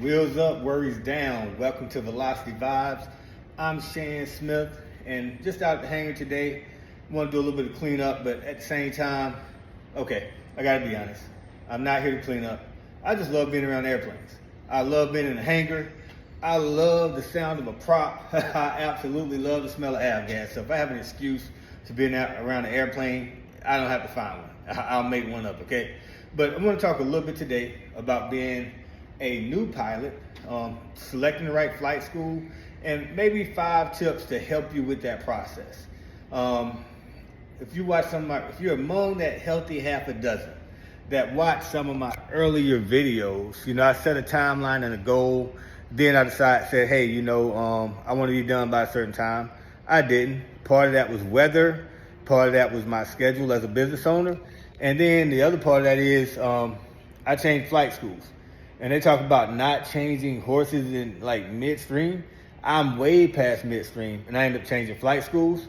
Wheels up, worries down. Welcome to Velocity Vibes. I'm Shan Smith, and just out at the hangar today. Want to do a little bit of cleanup, but at the same time, okay, I gotta be honest. I'm not here to clean up. I just love being around airplanes. I love being in the hangar. I love the sound of a prop. I absolutely love the smell of avgas. So if I have an excuse to be around an airplane, I don't have to find one. I'll make one up, okay? But I'm going to talk a little bit today about being a new pilot, selecting the right flight school, and maybe 5 tips to help you with that process. If you're among that healthy half a dozen that watch some of my earlier videos, I set a timeline and a goal. Then I said, hey, I want to be done by a certain time. I didn't. Part of that was weather. Part of that was my schedule as a business owner. And then the other part of that is I changed flight schools. And they talk about not changing horses in like midstream. I'm way past midstream, and I ended up changing flight schools.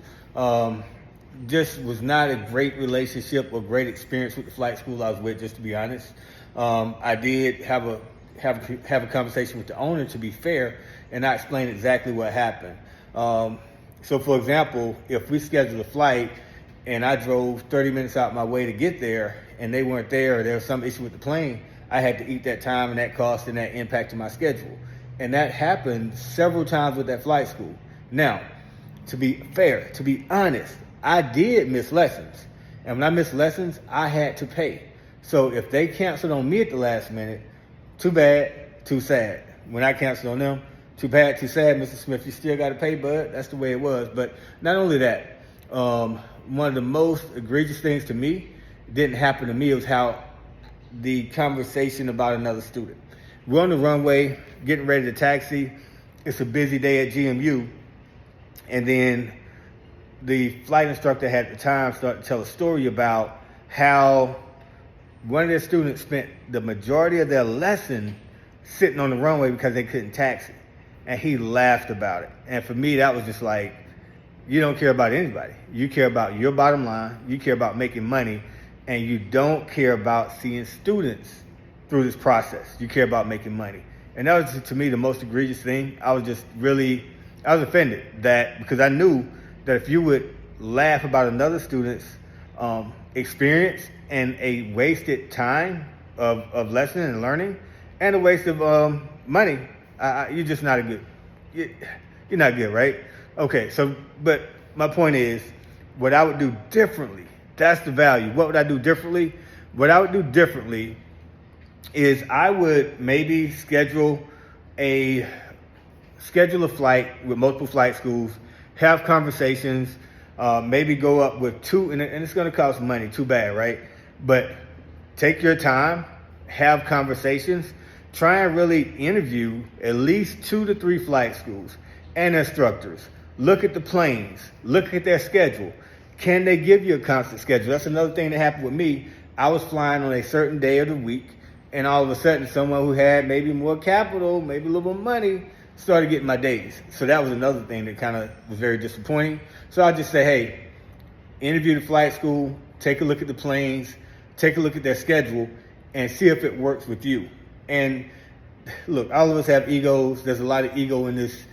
Just was not a great relationship or great experience with the flight school I was with, just to be honest. I did have a conversation with the owner, to be fair, and I explained exactly what happened. So for example, if we scheduled a flight and I drove 30 minutes out my way to get there and they weren't there, or there was some issue with the plane, I had to eat that time and that cost and that impacted my schedule. And that happened several times with that flight school. Now, to be fair, to be honest, I did miss lessons. And when I missed lessons, I had to pay. So if they canceled on me at the last minute, too bad, too sad. When I canceled on them, too bad, too sad, Mr. Smith, you still got to pay, bud. That's the way it was. But not only that, one of the most egregious things to me didn't happen to me. It was how the conversation about another student. We're on the runway, getting ready to taxi. It's a busy day at GMU. And then the flight instructor at the time started to tell a story about how one of their students spent the majority of their lesson sitting on the runway because they couldn't taxi. And he laughed about it. And for me, that was just like, you don't care about anybody. You care about your bottom line. You care about making money. And you don't care about seeing students through this process. You care about making money. And that was, to me, the most egregious thing. I was offended because I knew that if you would laugh about another student's experience and a wasted time of lesson and learning and a waste of money, you're just not you're not good, right? Okay, but my point is, what I would do differently, that's the value. What would I do differently? What I would do differently is I would maybe schedule a flight with multiple flight schools, have conversations, maybe go up with 2, and it's going to cost money, too bad, right? But take your time, have conversations, try and really interview at least 2 to 3 flight schools and instructors. Look at the planes, look at their schedule. Can they give you a constant schedule? That's another thing that happened with me. I was flying on a certain day of the week, and all of a sudden someone who had maybe more capital, maybe a little more money, started getting my days. So that was another thing that kind of was very disappointing. So I just say, hey, interview the flight school, take a look at the planes, take a look at their schedule, and see if it works with you. And look, all of us have egos. There's a lot of ego in this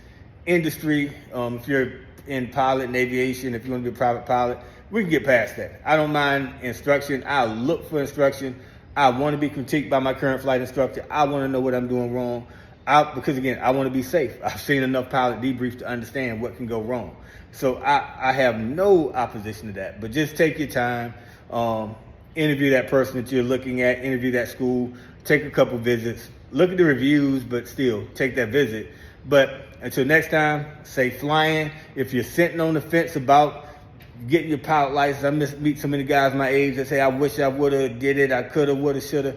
industry. If you're in pilot and aviation, if you want to be a private pilot, we can get past that. I don't mind instruction. I look for instruction. I want to be critiqued by my current flight instructor. I want to know what I'm doing wrong. Because again, I want to be safe. I've seen enough pilot debriefs to understand what can go wrong. So I have no opposition to that, but just take your time, interview that person that you're looking at, interview that school, take a couple visits, look at the reviews, but still take that visit. But until next time, safe flying. If you're sitting on the fence about getting your pilot license, I meet so many guys my age that say, I wish I would have did it, I could have, would have, should have.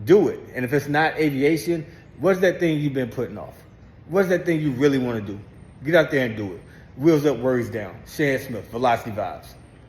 Do it. And if it's not aviation, what's that thing you've been putting off? What's that thing you really want to do? Get out there and do it. Wheels up, worries down. Shan Smith, Velocity Vibes.